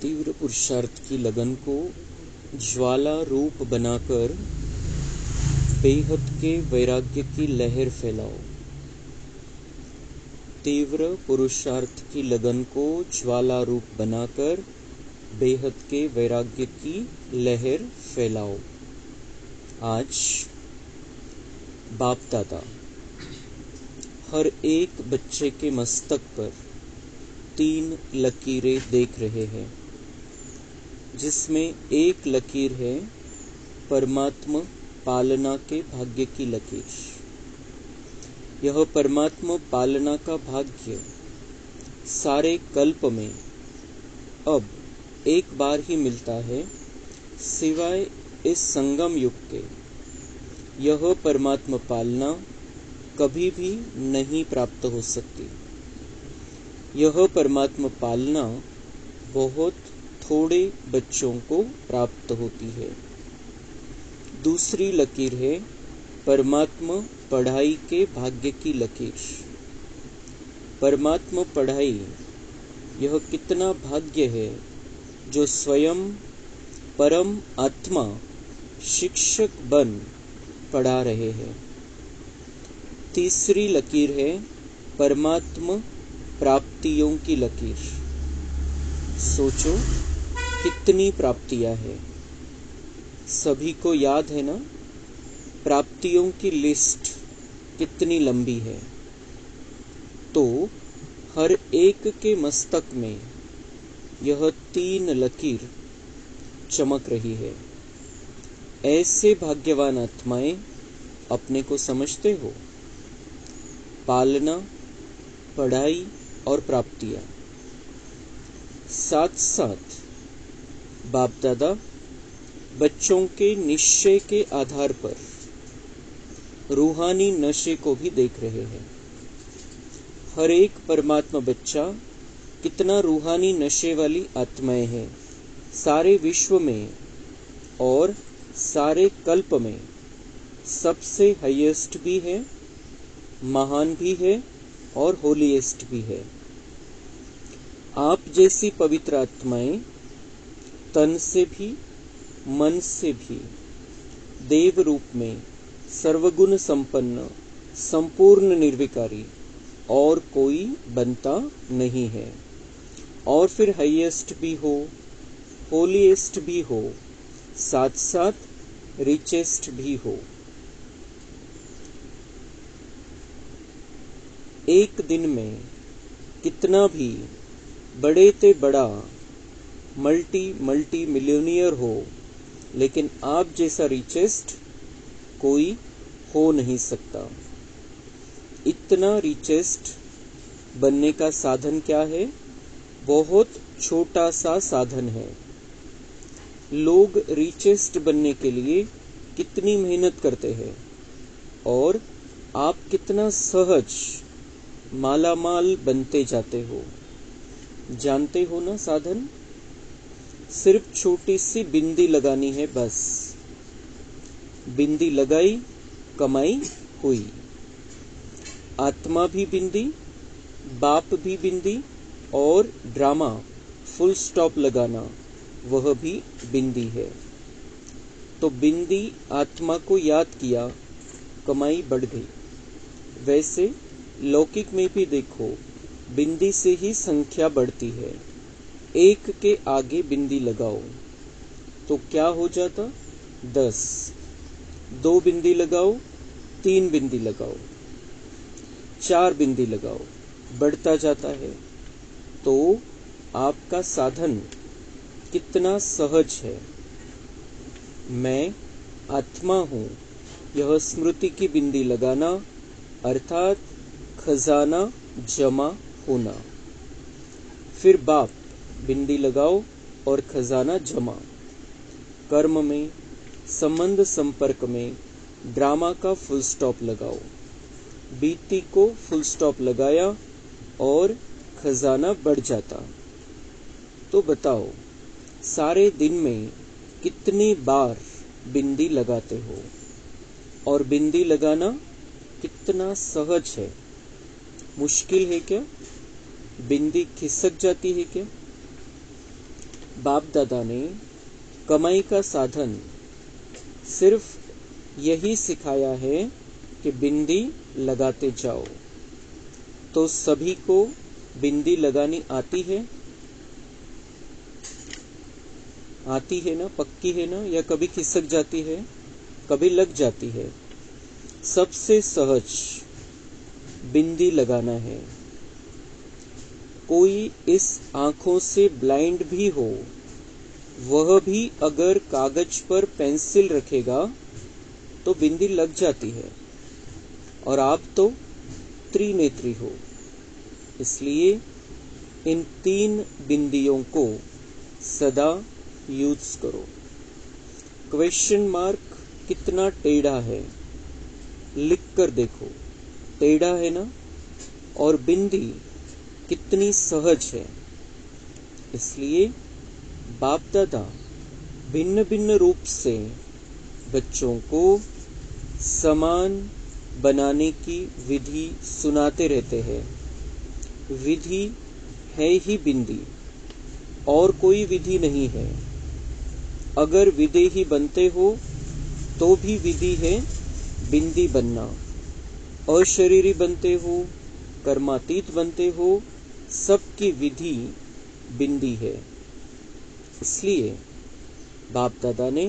तीव्र पुरुषार्थ की लगन को ज्वाला रूप बनाकर बेहद के वैराग्य की लहर फैलाओ। तीव्र पुरुषार्थ की लगन को ज्वाला रूप बनाकर बेहद के वैराग्य की लहर फैलाओ। आज बाप दादा हर एक बच्चे के मस्तक पर 3 लकीरें देख रहे हैं, जिसमें एक लकीर है परमात्मा पालना के भाग्य की लकीर। यह परमात्मा पालना का भाग्य सारे कल्प में अब एक बार ही मिलता है, सिवाय इस संगम युग के। यह परमात्मा पालना कभी भी नहीं प्राप्त हो सकती। यह परमात्मा पालना बहुत थोड़े बच्चों को प्राप्त होती है। दूसरी लकीर है परमात्मा पढ़ाई के भाग्य की लकीर। परमात्मा पढ़ाई, यह कितना भाग्य है जो स्वयं परम आत्मा शिक्षक बन पढ़ा रहे हैं। तीसरी लकीर है परमात्मा प्राप्तियों की लकीर। सोचो कितनी प्राप्तियां हैं। सभी को याद है ना, प्राप्तियों की लिस्ट कितनी लंबी है। तो हर एक के मस्तक में यह 3 लकीर चमक रही है। ऐसे भाग्यवान आत्माएं अपने को समझते हो? पालना, पढ़ाई और प्राप्तियां साथ साथ बाप दादा बच्चों के निश्चय के आधार पर रूहानी नशे को भी देख रहे हैं। हर एक परमात्मा बच्चा कितना रूहानी नशे वाली आत्माएं हैं। सारे विश्व में और सारे कल्प में सबसे हाईएस्ट भी है, महान भी है और होलीएस्ट भी है। आप जैसी पवित्र आत्माएं तन से भी मन से भी देव रूप में सर्वगुण संपन्न संपूर्ण निर्विकारी और कोई बनता नहीं है। और फिर हाईएस्ट भी हो, होलीएस्ट भी हो, साथ साथ रिचेस्ट भी हो। एक दिन में कितना भी बड़े ते बड़ा मल्टी मिलियनियर हो, लेकिन आप जैसा रिचेस्ट कोई हो नहीं सकता। इतना रिचेस्ट बनने का साधन क्या है? बहुत छोटा सा साधन है। लोग रिचेस्ट बनने के लिए कितनी मेहनत करते हैं और आप कितना सहज मालामाल बनते जाते हो। जानते हो ना साधन? सिर्फ छोटी सी बिंदी लगानी है बस। बिंदी लगाई, कमाई हुई। आत्मा भी बिंदी, बाप भी बिंदी और ड्रामा फुल स्टॉप लगाना वह भी बिंदी है। तो बिंदी आत्मा को याद किया, कमाई बढ़ गई। वैसे लौकिक में भी देखो, बिंदी से ही संख्या बढ़ती है। 1 के आगे बिंदी लगाओ तो क्या हो जाता? 10। 2 बिंदी लगाओ, 3 बिंदी लगाओ, 4 बिंदी लगाओ, बढ़ता जाता है। तो आपका साधन कितना सहज है। मैं आत्मा हूं, यह स्मृति की बिंदी लगाना अर्थात खजाना जमा होना। फिर बाप बिंदी लगाओ और खजाना जमा। कर्म में, संबंध संपर्क में ड्रामा का फुल स्टॉप लगाओ। बीती को फुल स्टॉप लगाया और खजाना बढ़ जाता। तो बताओ, सारे दिन में कितनी बार बिंदी लगाते हो? और बिंदी लगाना कितना सहज है। मुश्किल है क्या? बिंदी खिसक जाती है क्या? बाप दादा ने कमाई का साधन सिर्फ यही सिखाया है कि बिंदी लगाते जाओ। तो सभी को बिंदी लगानी आती है? आती है ना, पक्की है ना, या कभी खिसक जाती है, कभी लग जाती है? सबसे सहज बिंदी लगाना है। कोई इस आंखों से ब्लाइंड भी हो, वह भी अगर कागज पर पेंसिल रखेगा तो बिंदी लग जाती है। और आप तो त्रिनेत्री हो, इसलिए इन 3 बिंदियों को सदा यूज करो। क्वेश्चन मार्क कितना टेढ़ा है, लिख कर देखो, टेढ़ा है ना? और बिंदी कितनी सहज है। इसलिए बाप दादा भिन्न भिन्न रूप से बच्चों को समान बनाने की विधि सुनाते रहते हैं। विधि है ही बिंदी, और कोई विधि नहीं है। अगर विदेही बनते हो तो भी विधि है बिंदी बनना। अशरीरी बनते हो, कर्मातीत बनते हो, सबकी विधि बिंदी है। इसलिए बाप दादा ने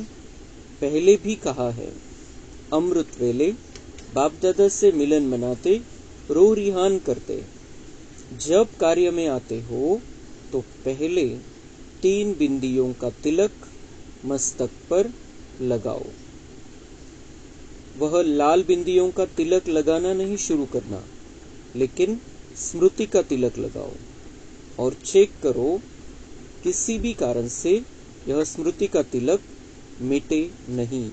पहले भी कहा है, अमृत वेले बाप दादा से मिलन मनाते, रो रिहान करते। जब कार्य में आते हो तो पहले 3 बिंदियों का तिलक मस्तक पर लगाओ। वह लाल बिंदियों का तिलक लगाना नहीं शुरू करना, लेकिन स्मृति का तिलक लगाओ और चेक करो किसी भी कारण से यह स्मृति का तिलक मिटे नहीं।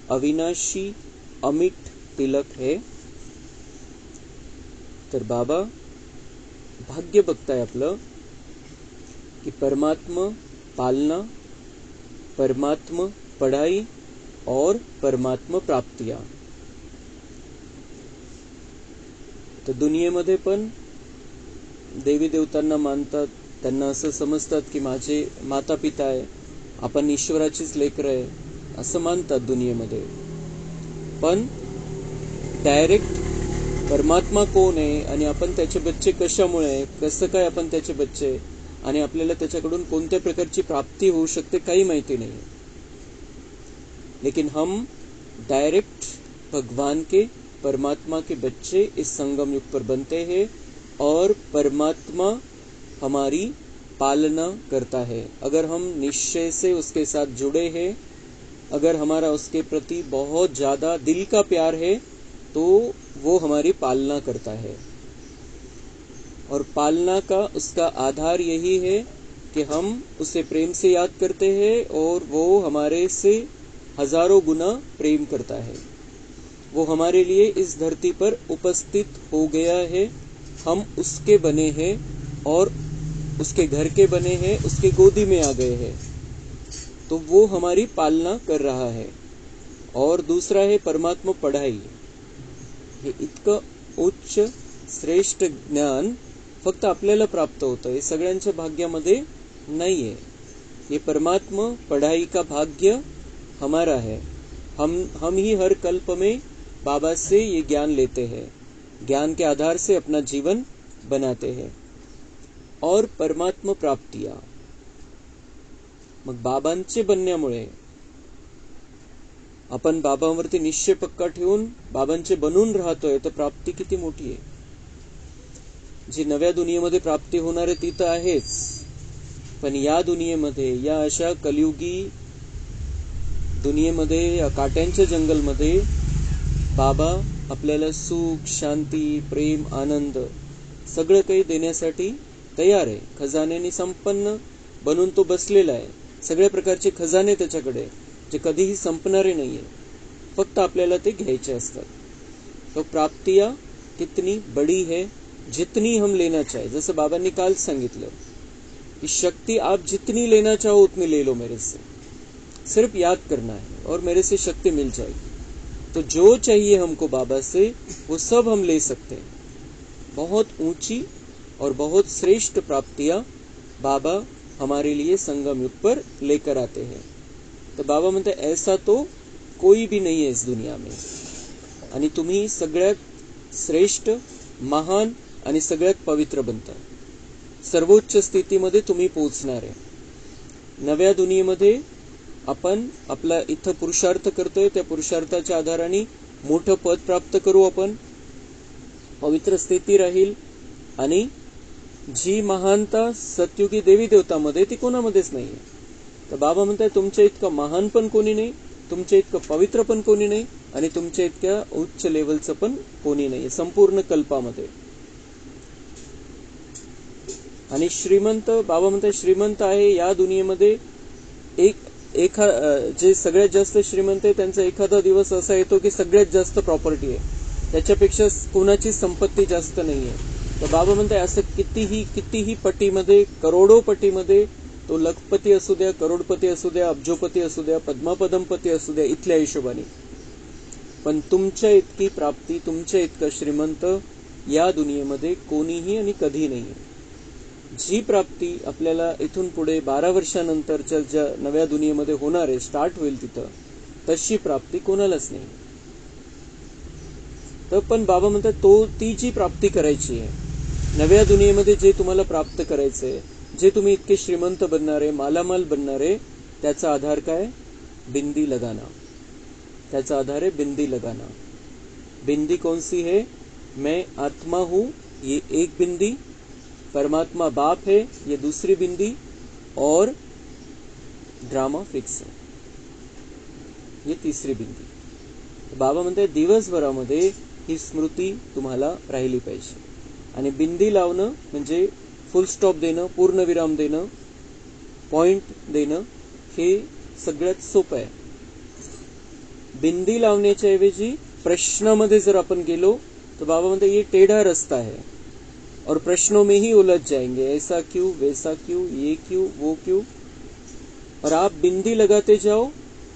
अविनाशी अमिट तिलक है। तर बाबा भाग्य बघताय आपलं की परमात्मा पालना, परमात्मा पढ़ाई और परमात्मा प्राप्तिया। तर दुनियेमध्ये पण देवी देवतांना मानतात, त्यांना असं समजतात की माझे माता पिता आहे, आपण ईश्वराचीच लेकरं आहे असं मानतात दुनियेमध्ये। पण डायरेक्ट परमात्मा कोण आहे आणि आपण त्याचे बच्चे कशामुळे, कसं काय आपण त्याचे बच्चे, आणि आपल्याला त्याच्याकडून कोणत्या प्रकारची प्राप्ती होऊ शकते काही माहिती नाही। लेकिन हम डायरेक्ट भगवान के, परमात्मा के बच्चे इस संगम युग पर बनते हैं और परमात्मा हमारी पालना करता है। अगर हम निश्चय से उसके साथ जुड़े हैं, अगर हमारा उसके प्रति बहुत ज्यादा दिल का प्यार है, तो वो हमारी पालना करता है। और पालना का उसका आधार यही है कि हम उसे प्रेम से याद करते हैं और वो हमारे से हजारों गुना प्रेम करता है। वो हमारे लिए इस धरती पर उपस्थित हो गया है, हम उसके बने हैं और उसके घर के बने हैं, उसके गोदी में आ गए हैं, तो वो हमारी पालना कर रहा है। और दूसरा है परमात्मा पढ़ाई। हे इतकं उच्च श्रेष्ठ ज्ञान फक्त आपल्याला प्राप्त होतं, हे सगळ्यांच्या भाग्यामध्ये नाहीये। ये परमात्मा पढ़ाई का भाग्य हमारा है। हम ही हर कल्प में बाबा से ये ज्ञान लेते हैं, ज्ञान के आधार से अपना जीवन बनाते हैं। और परमात्मा प्राप्तिया, मग बाबांचे बनण्यामुळे आपण बाबांवरती निश्चय पक्का ठेवून बाबांचे बनून राहतोय, तर प्राप्ती किती मोठी आहे। जी नव्या दुनियेमध्ये प्राप्ती होणार आहे ती तर आहेच, पण या दुनियेमध्ये, या अशा कलियुगी दुनियेमध्ये, या काट्यांच्या जंगलमध्ये बाबा आपल्याला सुख, शांती, प्रेम, आनंद सगळं काही देण्यासाठी तयार आहे। खजान्याने संपन्न बनून तो बसलेला आहे, सगळ्या प्रकारचे खजाने त्याच्याकडे, जे कधीही संपणारे नाहीये, फक्त आपल्याला ते घ्यायचे असतात। तो प्राप्तिया कितनी बड़ी है, जितनी हम लेना चाहे। जैसे बाबा ने काल सांगितलं कि शक्ति आप जितनी लेना चाहो उतनी ले लो मेरे से, सिर्फ याद करना है और मेरे से शक्ति मिल जाएगी। तो जो चाहिए हमको बाबा से वो सब हम ले सकते हैं। बहुत ऊंची और बहुत श्रेष्ठ प्राप्तियां बाबा हमारे लिए संगम युग पर लेकर आते हैं. तर बाबा म्हणते ऐसा तो कोई भी नहीं है इस दुनिया में. आणि तुम्ही सगळ्यात श्रेष्ठ, महान आणि सगळ्यात पवित्र बनता. सर्वोच्च स्थितीमध्ये तुम्ही पोहोचणार आहे. नव्या दुनियेमध्ये आपण आपला इथं पुरुषार्थ करतोय, त्या पुरुषार्थाच्या आधाराने मोठं पद प्राप्त करू आपण, पवित्र स्थिती राहील. आणि जी महानता सतयुगी देवी देवतामध्ये ती कोणामध्येच नाहीये. तर बाबा म्हणतात तुमच्या इतकं महान पण कोणी नाही, तुमच्या इतकं पवित्र पण कोणी नाही, आणि तुमच्या इतक्या उच्च लेवलचं पण कोणी नाही संपूर्ण कल्पामध्ये. आणि श्रीमंत, बाबा म्हणतात श्रीमंत आहे या दुनियेमध्ये जे सगळ्यात जास्त श्रीमंत आहे त्यांचा एखादा दिवस असा येतो की सगळ्यात जास्त प्रॉपर्टी आहे, त्याच्यापेक्षा कोणाची संपत्ती जास्त नाहीये. तर बाबा म्हणतात असं कितीही पटीमध्ये, करोडो पटीमध्ये, तो लखपती असू द्या, करोडपती असू द्या, अब्जोपती असू द्या, पद्मापदमपती असू द्या, इथल्या हिशोबाने, पण तुमच्या इतकी प्राप्ती, तुमच्या इतकं श्रीमंत या दुनियेमध्ये कोणीही आणि कधी नाहीये. जी प्राप्ती आपल्याला इथून पुढे 12 वर्षानंतरच्या ज्या नव्या दुनियेमध्ये होणार आहे, स्टार्ट होईल तिथं, तशी प्राप्ती कोणालाच नाही. तर पण बाबा म्हणतात ती जी प्राप्ती करायची आहे नव्या दुनियेमध्ये, जे तुम्हाला प्राप्त करायचंय, जे तुम्ही इतके श्रीमंत बनणारे, मालामाल बनणारे, त्याचा आधार काय? बिंदी लगाना. त्याचा आधार है बिंदी लगाना. बिंदी कौन सी है? मैं आत्मा हूं, ये एक बिंदी. परमात्मा बाप है, ये दूसरी बिंदी. और ड्रामा फिक्स है, ये तीसरी बिंदी. बाबा म्हणते दिवसभरामध्ये ही स्मृती तुम्हाला राहिली पाहिजे. आणि बिंदी लावणं म्हणजे फुल स्टॉप देणं, पूर्णविराम देणं, पॉइंट देणं, हे सगळ्यात सोपं आहे. बिंदी लावण्याच्या ऐवजी प्रश्नामध्ये जर आपण गेलो तो बाबा म्हणते ये टेढ़ा रास्ता है और प्रश्नों में ही उलझ जाएंगे, ऐसा क्यों, वैसा क्यों, ये क्यों, वो क्यों. और आप बिंदी लगाते जाओ,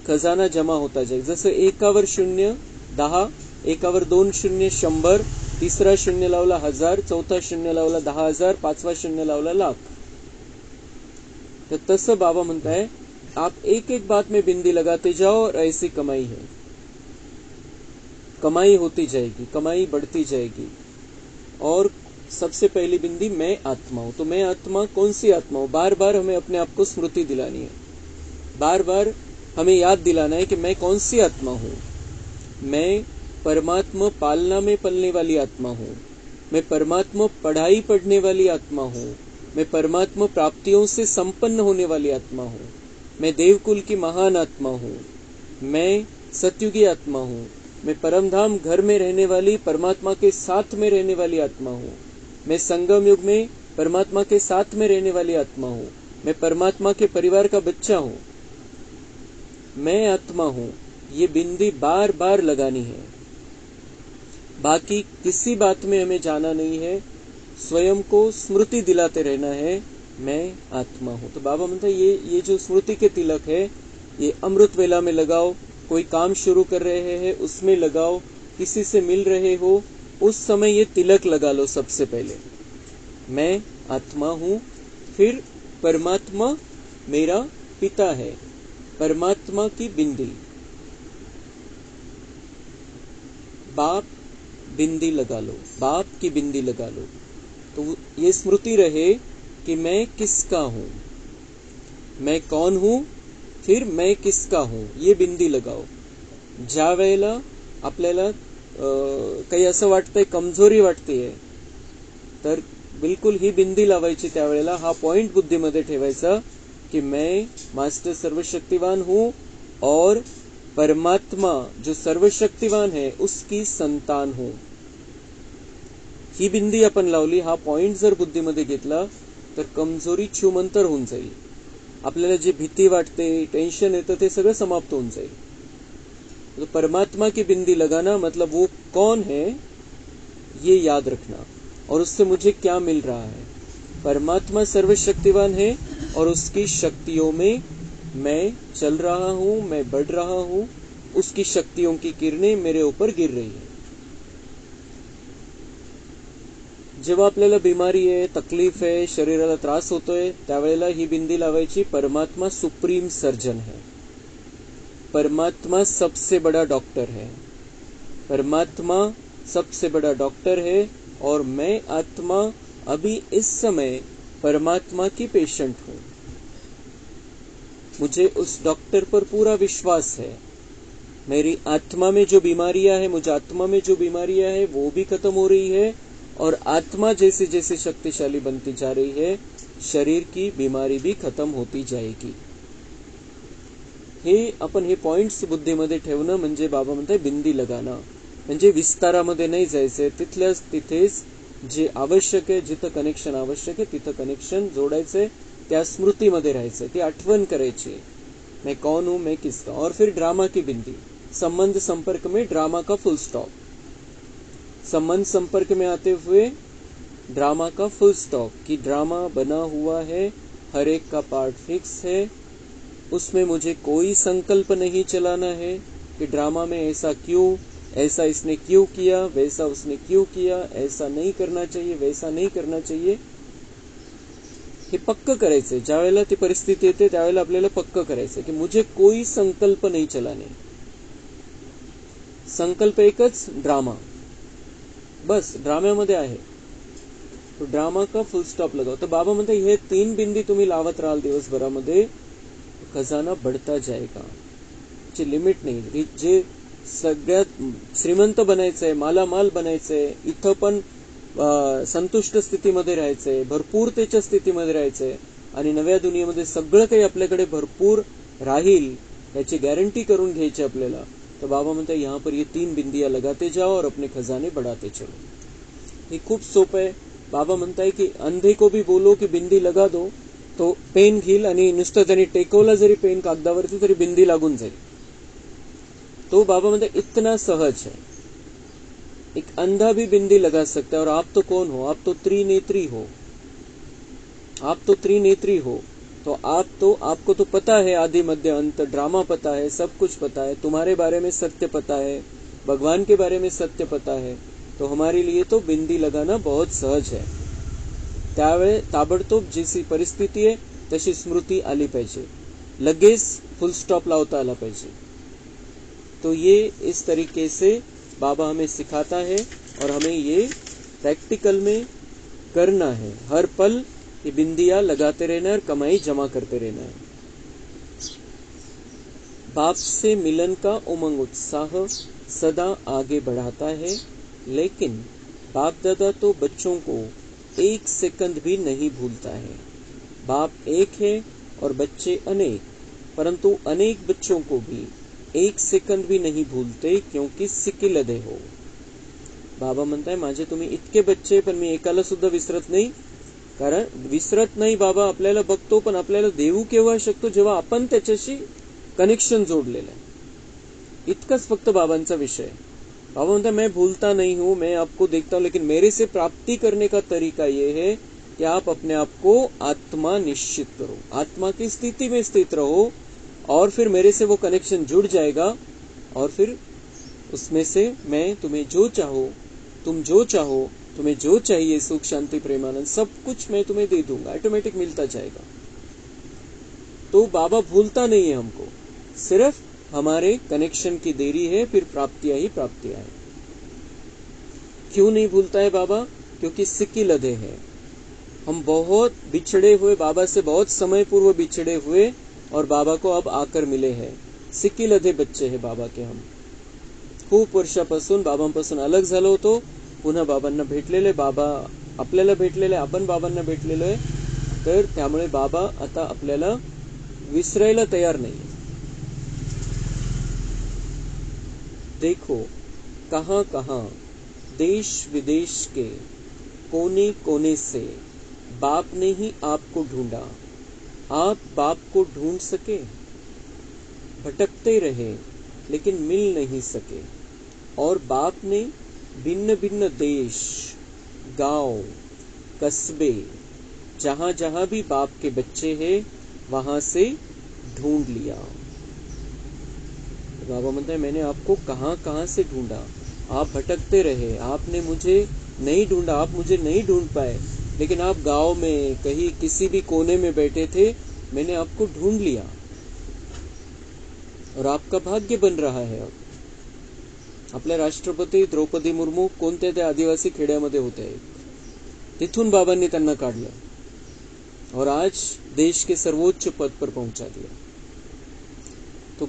खजाना जमा होता जाए. जसं एकावर 0 10, एकावर 2 शून्य 100, तिसरा 0 लावला 1000, चौथा 0 लावला 10,000, पाचवा 0 लावला लाख. तर तसं बाबा म्हणताय आप एक एक बात में बिंदी लगाते जाओ और ऐसी कमाई है, कमाई होती जाएगी, कमाई बढ़ती जाएगी. और सबसे पहली बिंदी मैं आत्मा हूं. तो मैं आत्मा, कौन सी आत्मा हूं? बार बार हमें अपने आप को स्मृति दिलानी है, बार बार हमें याद दिलाना है कि मैं कौन सी आत्मा हूं. मैं परमात्मा पालना में पलने वाली आत्मा हूं. मैं परमात्मा पढ़ाई पढ़ने वाली आत्मा हूं. मैं परमात्मा प्राप्तियों से संपन्न होने वाली आत्मा हूं. मैं देवकुल की महान आत्मा हूं. मैं सतयुगी आत्मा हूं. मैं परमधाम घर में रहने वाली, परमात्मा के साथ में रहने वाली आत्मा हूं. मैं संगम युग में परमात्मा के साथ में रहने वाली आत्मा हूं. मैं परमात्मा के परिवार का बच्चा हूं. मैं आत्मा हूं. ये बिंदी बार बार लगानी है. बाकी किसी बात में हमें जाना नहीं है, स्वयं को स्मृति दिलाते रहना है, मैं आत्मा हूं. तो बाबा म्हणता ये जो स्मृति के तिलक है, ये अमृत वेला में लगाओ. कोई काम शुरू कर रहे हैं उसमें लगाओ, किसी से मिल रहे हो उस समय ये तिलक लगा लो. सबसे पहले मैं आत्मा हूं, फिर परमात्मा मेरा पिता है, परमात्मा की बिंदी, बाप बिंदी लगा लो, बाप की बिंदी लगा लो. तो ये स्मृति रहे कि मैं किसका हूं, मैं कौन हूं, फिर मैं किसका हूं, ये बिंदी लगाओ. ज्या वेळेला आपल्याला काही असं वाटतंय, कमजोरी वाटतेय, तर बिलकुल ही बिंदी लावायची. त्यावेळेला हा पॉइंट बुद्धीमध्ये ठेवायचा कि मैं मास्टर सर्वशक्तिवान हूं और परमात्मा जो सर्वशक्तिवान है उसकी संतान हूं. ही बिंदी आपण लावली, हा पॉइंट जर बुद्धीमध्ये घेतला तर कमजोरी छूमंतर होऊन जाईल. आपल्याला जी भीती वाटते, टेंशन येतं, ते सगळं समाप्त होऊन जाईल. तो परमात्मा की बिंदी लगाना मतलब वो कौन है ये याद रखना, और उससे मुझे क्या मिल रहा है. परमात्मा सर्वशक्तिवान है और उसकी शक्तियों में मैं चल रहा हूं, मैं बढ़ रहा हूं, उसकी शक्तियों की किरणें मेरे ऊपर गिर रही है. जेव्हा आपल्याला बिमारी आहे, तकलीफ आहे, शरीराला त्रास होतोय, त्यावेळेला ही बिंदी लावायची. परमात्मा सुप्रीम सर्जन है, परमात्मा सबसे बड़ा डॉक्टर है, परमात्मा सबसे बड़ा डॉक्टर है और मैं आत्मा अभी इस समय परमात्मा की पेशेंट हूं. मुझे उस डॉक्टर पर पूरा विश्वास है. मेरी आत्मा में जो बीमारियां है, मुझे आत्मा में जो बीमारियां है वो भी खत्म हो रही है और आत्मा जैसे जैसे शक्तिशाली बनती जा रही है, शरीर की बीमारी भी खत्म होती जाएगी. हे आपण हे पॉइंट्स बुद्धीमध्ये ठेवणं म्हणजे बाबा म्हणताय बिंदी लगाना. म्हणजे विस्तारामध्ये नाही जायचंय, तिथल्याच तिथेच जे आवश्यक आहे, जिथं कनेक्शन आवश्यक आहे तिथं कनेक्शन जोडायचंय, त्या स्मृतीमध्ये राहायचंय, ती आठवण करायची. मैं कौन हूं, मैं किसका. और फिर ड्रामा की बिंदी, संबंध संपर्क में ड्रामा का फुल स्टॉप. संबंध संपर्क में आते हुए ड्रामा का फुल स्टॉप, कि ड्रामा बना हुआ है, हर एक का पार्ट फिक्स है, उसमें मुझे कोई संकल्प नहीं चलाना है कि ड्रामा में ऐसा क्यों, ऐसा इसने क्यों किया, वैसा उसने क्यों किया, ऐसा नहीं करना चाहिए, वैसा नहीं करना चाहिए. हे पक्क करायचंय. ज्यावेळेला ती परिस्थिती येते त्यावेळेला आपल्याला पक्क करायचंय की मुझे कोई संकल्प नहीं चलाने. संकल्प एकच, ड्रामा. बस ड्राम्यामध्ये आहे तो ड्रामा का फुल स्टॉप लगाओ. तर बाबा म्हणते हे 3 बिंदी तुम्ही लावत राहाल दिवसभरामध्ये, खजाना बढ़ता जाएगा. ची लिमिट नाही. जे सगळ्यात श्रीमंत बनायचंय, मालामाल बनायचंय, इथं पण संतुष्ट स्थितीमध्ये राहायचंय, भरपूरतेच्या स्थितीमध्ये राहायचंय आणि नव्या दुनियेमध्ये सगळं काही आपल्याकडे भरपूर राहील याची गॅरंटी करून घ्यायची आपल्याला. तर बाबा म्हणतात यहाँ पर ये 3 बिंदियां लगाते जाओ और अपने खजाने बढ़ाते चलो. हे खूप सोपं आहे. बाबा म्हणताय की अंधे को भी बोलो की बिंदी लगा दो, तो पेन घेईल आणि नुसतं त्यांनी टेकवला जरी पेन कागदावरती तरी बिंदी लागून जाईल. तो बाबा म्हणते इतना सहज है. एक अंधा भी बिंदी लगा सकता है. और आप तो कौन हो, आप तो त्रिनेत्री हो, आप तो त्रिनेत्री हो. तो आपको तो पता है आदि मध्य अंत, ड्रामा पता है, सब कुछ पता है, तुम्हारे बारे में सत्य पता है, भगवान के बारे में सत्य पता है. तो हमारे लिए तो बिंदी लगाना बहुत सहज है. त्यावेळे ताबडतोब जशी परिस्थिती आहे तशी स्मृती आली पाहिजे, लगेच फुल स्टॉप लावता आला पाहिजे. तो ये इस तरीके से बाबा हमें सिखाता है और हमें ये प्रैक्टिकल में करना है. हर पल ये बिंदियां लगाते रहना और कमाई जमा करते रहना है. बाप से मिलन का उमंग उत्साह सदा आगे बढ़ाता है, लेकिन बाप दादा तो बच्चों को 1 सेकंड भी नहीं भूलता है. बाप एक है और बच्चे अनेक, परंतु अनेक बच्चों को भी 1 सेकंड भी नहीं भूलते, क्योंकि सिकिलदे हो. बाबा म्हणताय माझे तुम्ही इतके बच्चे, पण मी एकाला सुद्धा विसरत नाही. कारण विसरत नाही बाबा, आपल्याला बघतो, पण आपल्याला देऊ केव्हा शकतो, जेव्हा आपण त्याच्याशी कनेक्शन जोडलेलं आहे. इतकंच फक्त बाबांचा विषय. बाबा म्हणता मैं भूलता नहीं हूं, मैं आपको देखता हूं, लेकिन मेरे से प्राप्ति करने का तरीका ये है कि आप अपने आप को आत्मा निश्चित करो, आत्मा की स्थिति में स्थित रहो, और फिर मेरे से वो कनेक्शन जुड़ जाएगा और फिर उसमें से मैं तुम्हें जो चाहो, तुम जो चाहो, तुम्हें जो चाहिए, सुख शांति प्रेमानंद, सब कुछ मैं तुम्हें दे दूंगा, ऑटोमेटिक मिलता जाएगा. तो बाबा भूलता नहीं है हमको, सिर्फ हमारे कनेक्शन की देरी है, फिर प्राप्तियां ही प्राप्तियां है. क्यों नहीं भूलता है बाबा? क्योंकि सिकिलदे है. हम बहुत बिछड़े हुए, बाबा से बहुत समय पूर्व बिछड़े हुए और बाबा को अब आकर मिले हैं. सिकिलदे बच्चे हैं बाबा के. हम खूप वर्षापासून बाबांपासून अलग झालो होतो, पुन्हा बाबांना भेटलेले, बाबा आपल्याला भेटलेले, आपण बाबांना भेटलेलो आहे. तर त्यामुळे बाबा आता आपल्याला विसरायला तयार नाही. देखो कहां कहां देश विदेश के कोने कोने से बाप ने ही आपको ढूंढा. आप बाप को ढूंढ सके? भटकते रहे लेकिन मिल नहीं सके. और बाप ने भिन्न भिन्न देश, गांव, कस्बे, जहां जहां भी बाप के बच्चे हैं वहां से ढूंढ लिया. बाबा म्हणते मैंने आपको कहां कहां से ढूंढा. आप भटकते रहे, आपने मुझे नहीं ढूंढा, आप मुझे नहीं ढूंढ पाए, लेकिन आप गांव में कहीं किसी भी कोने में बैठे थे, मैंने आपको ढूंढ लिया और आपका भाग्य बन रहा है. अब आपल्या राष्ट्रपती द्रौपदी मुर्मू कोणत्या त्या आदिवासी खेड्यामध्ये होत्या, तिथून बाबांनी त्यांना काढलं और आज देश के सर्वोच्च पद पर पहुंचा दिया. तो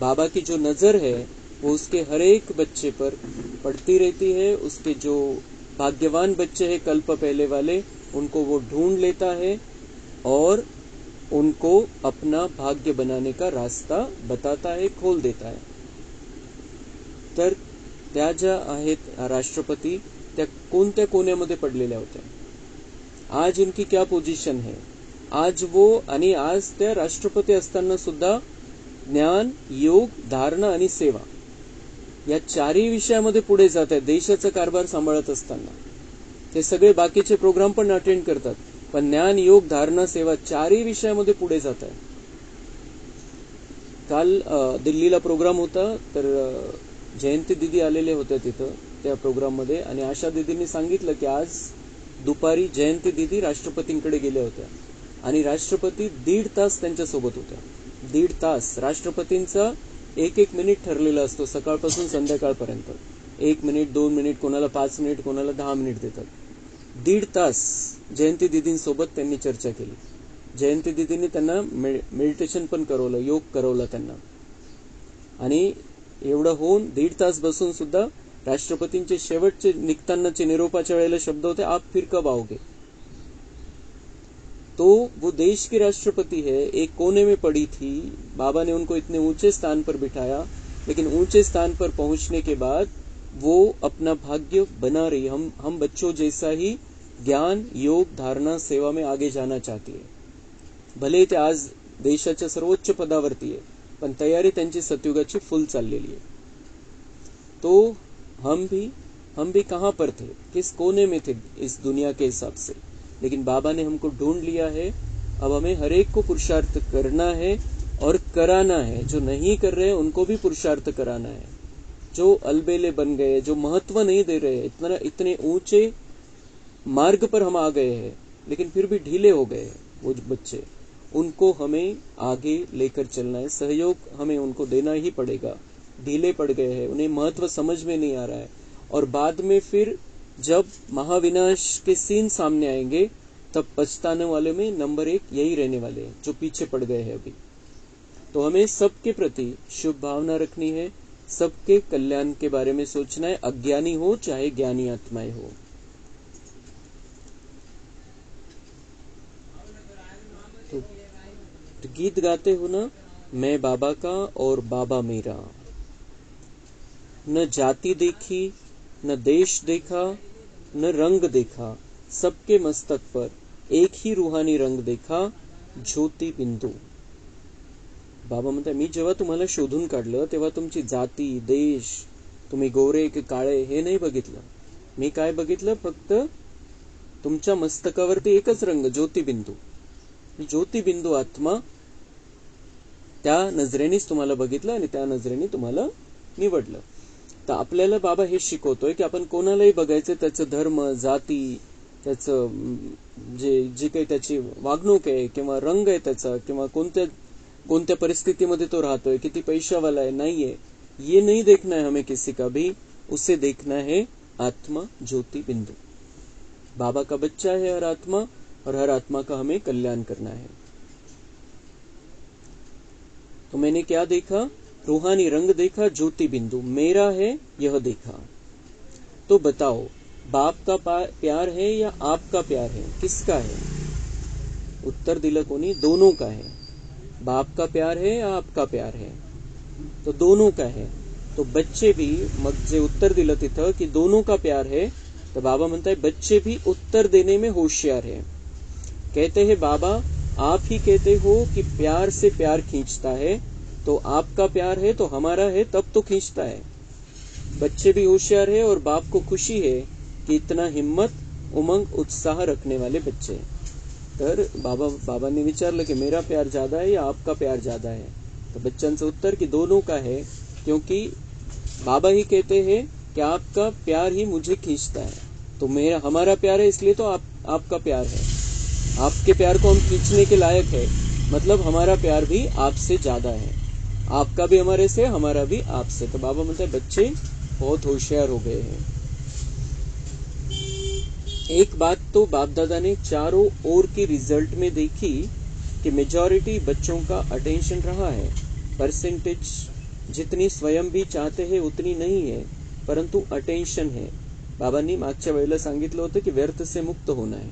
बाबा की जो नजर है वो उसके हर एक बच्चे पर पड़ती रहती है. उसके जो भाग्यवान बच्चे हैं कल्प पहले वाले, उनको वो ढूंढ लेता है और उनको अपना भाग्य बनाने का रास्ता बताता है, खोल देता है. तर त्या ज्या आहेत राष्ट्रपती, त्या कोणत्या कोण्यामध्ये पडलेल्या होत्या, आज उनकी क्या पोझिशन है, आज वो आणि आज त्या राष्ट्रपती असताना सुद्धा ज्ञान, योग, धारणा आणि सेवा या चारही विषयामध्ये पुढे जात आहेत. देशाचा कारभार सांभाळत असताना ते सगळे बाकीचे प्रोग्राम पण अटेंड करतात, पण ज्ञान, योग, धारणा, सेवा चारही विषयामध्ये पुढे जात आहे. काल दिल्लीला प्रोग्राम होता, तर जयंती दीदी आलेले होते तिथं त्या प्रोग्राम मध्ये, आणि आशा दीदींनी सांगितलं की आज दुपारी जयंती दीदी राष्ट्रपतींकडे गेल्या होत्या आणि राष्ट्रपती 1.5 तास त्यांच्यासोबत होत्या. 1.5 तास. राष्ट्रपतींचा 1 मिनिट ठरलेला असतो सकाळपासून संध्याकाळपर्यंत. 1 मिनिट, 2 मिनिट, कोणाला 5 मिनिट, कोणाला 10 मिनिट देतात. 1.5 तास जयंती दीदींसोबत त्यांनी चर्चा केली. जयंती दीदींनी त्यांना मेडिटेशन पण करवलं, योग करवला त्यांना. आणि एवढं होऊन 1.5 तास बसून सुद्धा राष्ट्रपतींचे शेवटचे निघतानाचे निरोपाच्या वेळेला शब्द होते, आप फिर कब आओगे. तो वो देश की राष्ट्रपति है, एक कोने में पड़ी थी. बाबा ने उनको इतने ऊंचे स्थान पर बिठाया, लेकिन ऊंचे स्थान पर पहुंचने के बाद वो अपना भाग्य बना रही. हम बच्चों जैसा ही ज्ञान, योग, धारणा, सेवा में आगे जाना चाहती है. भले ते आज देशाच्या सर्वोच्च पदावरती आहे, पण तयारी त्यांची सतयुगाची फुल चाललेली आहे. तो हम भी कहां पर थे, किस कोने में थे इस दुनिया के हिसाब से, लेकिन बाबा ने हमको ढूंढ लिया है. अब हमें हर एक को पुरुषार्थ करना है और कराना है. जो नहीं कर रहे उनको भी पुरुषार्थ कराना है. जो अलबेले बन गए, जो महत्व नहीं दे रहे, इतने ऊंचे मार्ग पर हम आ गए हैं, लेकिन फिर भी ढीले हो गए वो बच्चे, उनको हमें आगे लेकर चलना है. सहयोग हमें उनको देना ही पड़ेगा. ढीले पड़ गए हैं, उन्हें महत्व समझ में नहीं आ रहा है, और बाद में फिर जब महाविनाश के सीन सामने आएंगे तब पछताने वाले में नंबर 1 यही रहने वाले हैं जो पीछे पड़ गए हैं अभी. तो हमें सबके प्रति शुभ भावना रखनी है, सबके कल्याण के बारे में सोचना है, अज्ञानी हो चाहे ज्ञानी आत्माएं हो. तो गीत गाते हो ना, मैं बाबा का और बाबा मेरा. न जाति देखी, न देश देखा, न रंग देखा, सबके मस्तक पर एक ही रूहानी रंग देखा, ज्योति बिंदू. बाबा म्हणतात, मी जेव्हा तुम्हाला शोधून काढलं तेव्हा तुमची जाती, देश, तुम्ही गोरे की काळे हे नाही बघितलं. मी काय बघितलं, फक्त तुमच्या मस्तकावरती एकच रंग, ज्योतिबिंदू. ज्योतिबिंदू आत्मा, त्या नजरेनेच तुम्हाला बघितलं आणि त्या नजरेने तुम्हाला निवडलं. तर आपल्याला बाबा हे शिकवतोय की आपण कोणालाही बघायचं, त्याचं धर्म, जाती, त्याचं जे काही त्याची वागणूक आहे किंवा रंग आहे त्याचा, किंवा कोणत्या परिस्थितीमध्ये तो राहतोय, किती पैशावाला आहे, नाहीये, ये नहीं देखना है हमें किसी का भी. उसे देखना है आत्मा ज्योति बिंदु. बाबा का बच्चा है हर आत्मा, और हर आत्मा का हमें कल्याण करना है. तो मैंने क्या देखा, रूहानी रंग देखा, ज्योति बिंदु मेरा है यह देखा. तो बताओ, बाप का प्यार है या आपका प्यार है, किसका है. उत्तर दिलं कोणी, दोनों का है. बाप का प्यार है या आपका प्यार है, तो दोनों का है. तो बच्चे भी, मग जे उत्तर दिलं तिथं की दोनों का प्यार है, तो बाबा म्हणताय बच्चे भी उत्तर देने में होशियार है. कहते हैं बाबा, आप ही कहते हो कि प्यार से प्यार खींचता है, तो आपका प्यार है तो हमारा है, तब तो खींचता है. बच्चे भी होशियार है और बाप को खुशी है कि इतना हिम्मत, उमंग, उत्साह रखने वाले बच्चे. तर बाबांनी विचारलं की मेरा प्यार ज्यादा है या आपका प्यार ज्यादा है. तो बच्चांचं उत्तर की दोनों का है, क्योंकि बाबा ही कहते हैं कि आपका प्यार ही मुझे खींचता है, तो हमारा प्यार है इसलिए तो आपका प्यार है, आपके प्यार को हम खींचने के लायक है, मतलब हमारा प्यार भी आपसे ज्यादा है, आपका भी हमारे से, हमारा भी आपसे। तो बाबा बोलते हैं बच्चे बहुत होशियार हो गए हैं। एक बात तो बाप दादा ने चारों ओर की रिजल्ट में देखी कि मेजॉरिटी बच्चों का अटेंशन रहा है। परसेंटेज जितनी स्वयं भी चाहते हैं उतनी नहीं है, परंतु अटेंशन है। बाबांनी मागच्या वेळेला सांगितलं होतं की व्यर्थ से मुक्त होना है।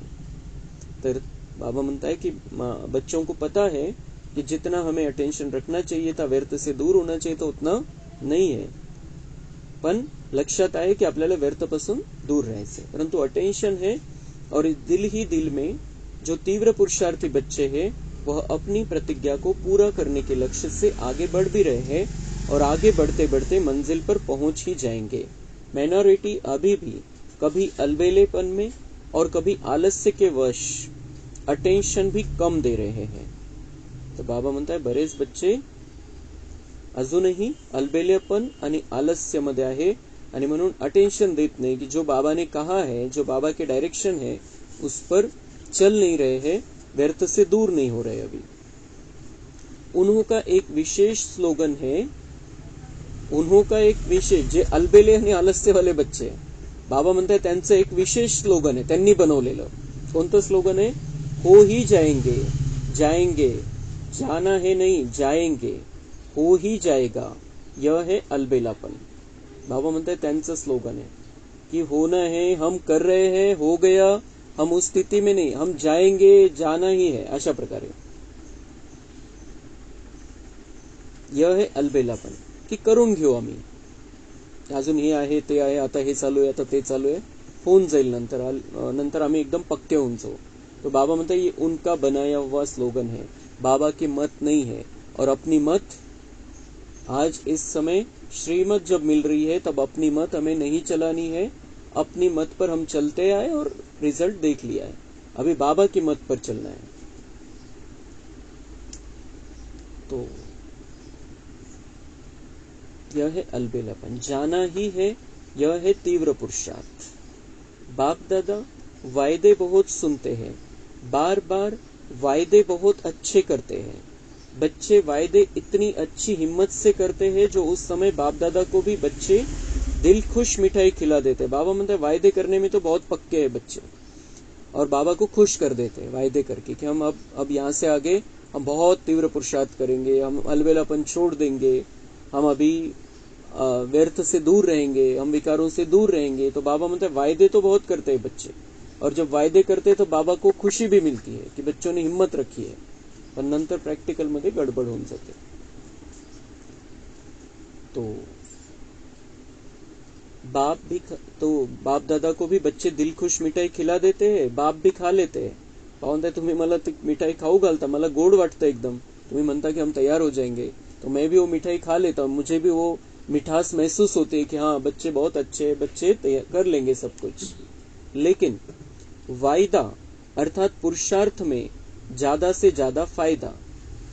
तर बाबा म्हणता है कि बच्चों को पता है कि जितना हमें अटेंशन रखना चाहिए था, व्यर्थ से दूर होना चाहिए था, उतना नहीं है। पण लक्षात आहे की आपल्याला व्यर्थपासून दूर राहायचे, परंतु अटेंशन है और दिल ही दिल में जो तीव्र पुरुषार्थी बच्चे हैं वह अपनी प्रतिज्ञा को पूरा करने के लक्ष्य से आगे बढ़ भी रहे हैं और आगे बढ़ते बढ़ते मंजिल पर पहुंच ही जाएंगे। माइनॉरिटी अभी भी कभी अलबेलेपन में और कभी आलस्य के वश अटेंशन भी कम दे रहे हैं। तो बाबा म्हणता है बरेच बच्चे अजूनही अलबेलेपन आणि आलस्यामध्ये आहे आणि म्हणून अटेंशन देत नहीं कि जो बाबा ने कहा है, जो बाबा के डायरेक्शन है उस पर चल नहीं रहे हैं, व्यर्थ से दूर नहीं हो रहे। अभी उन्हों का एक विशेष स्लोगन है, उन्हों का एक विशेष, जे अलबेले आणि आलस्य वाले बच्चे बाबा म्हणतात त्यांचं एक विशेष स्लोगन आहे, त्यांनी बनवलेलं। कोणतं स्लोगन आहे? हो ही जाएंगे, जाएंगे, जाना है नहीं जाएंगे, हो ही जाएगा, यह है अलबेलापन। बाबा म्हणतात त्यांचं स्लोगन है कि होना है, हम कर रहे हैं, हो गया, हम उस स्थिति में नहीं, हम जाएंगे, जाना ही है, अशा प्रकारे। यह है अलबेलापन की करून घेऊ आम्ही, अजून हे आहे ते आहे, आता हे चालू आहे, आता ते चालू आहे, होऊन जाईल नंतर आम्ही एकदम पक्के होऊन जाऊ। तो बाबा म्हणता ये उनका बनाया हुआ स्लोगन है, बाबा की मत नहीं है। और अपनी मत आज इस समय श्रीमत जब मिल रही है तब अपनी मत हमें नहीं चलानी है, अपनी मत पर हम चलते आए और रिजल्ट देख लिया है, अभी बाबा की मत पर चलना है। तो यह है अलबेलापन, जाना ही है, यह है तीव्र पुरुषार्थ। बाप दादा वायदे बहुत सुनते हैं, बार बार वायदे बहुत अच्छे करते हैं। बच्चे वायदे इतनी अच्छी हिम्मत से करते हैं जो उस समय बाप दादा को भी बच्चे दिल खुश मिठाई खिला देते। बाबा म्हणते वायदे करने में तो बहुत पक्के हैं बच्चे, और बाबा को खुश कर देते हैं वायदे करके कि हम अब यहाँ से आगे हम बहुत तीव्र पुरुषार्थ करेंगे, हम अलबेलापन छोड़ देंगे, हम अभी व्यर्थ से दूर रहेंगे, हम विकारों से दूर रहेंगे। तो बाबा म्हणते वायदे तो बहुत करते हैं बच्चे, और जब वायदे करते हैं तो बाबा को खुशी भी मिलती है कि बच्चों ने हिम्मत रखी है, पण नंतर प्रॅक्टिकल मध्ये गडबड होऊन जाते। तो बाप दादा को भी बच्चे दिल खुश मिठाई खिला देते हैं, बाप भी खा लेते हैं। पाहून तुम्ही मला ती मिठाई खाऊ घालता, मला गोड वाटतं एकदम, तुम्ही म्हणता कि हम तैयार हो जाएंगे, तो मैं भी वो मिठाई खा लेता हूँ, मुझे भी वो मिठास महसूस होती है कि हाँ बच्चे बहुत अच्छे हैं, बच्चे कर लेंगे सब कुछ। लेकिन वायदा अर्थात पुरुषार्थ में ज्यादा से ज्यादा फायदा,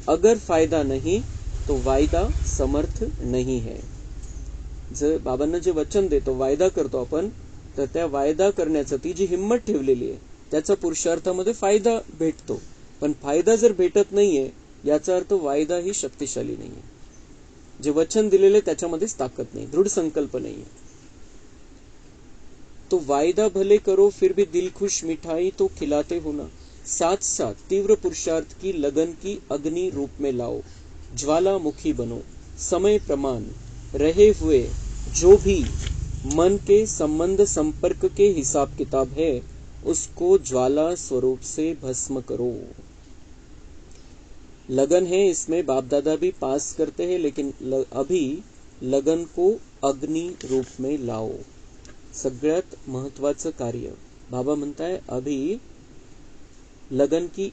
अगर फायदा नहीं तो वायदा समर्थ नहीं है। जर बाबांना जे वचन देतो, वायदा करतो आपण, तर त्या वायदा करण्याचं ती जी हिम्मत ठेवलेली आहे त्याचा पुरुषार्थामध्ये फायदा भेटतो, पण फायदा जर भेटत नाहीये याचा अर्थ वायदा ही शक्तिशाली नाहीये, जे वचन दिलेले त्याच्यामध्येच ताकद नाही, दृढ संकल्प नाहीये। तो वायदा भले करो फिर भी दिल खुश मिठाई तो खिलाते हो ना, साथ साथ तीव्र पुरुषार्थ की लगन की अग्नि रूप में लाओ, ज्वालामुखी बनो, समय प्रमाण रहे हुए जो भी मन के संबंध संपर्क के हिसाब किताब है उसको ज्वाला स्वरूप से भस्म करो। लगन है, इसमें बाप दादा भी पास करते हैं, लेकिन अभी लगन को अग्नि रूप में लाओ। सगळ्यात महत्वाचं कार्य बाबा म्हणताय, अभी लगन की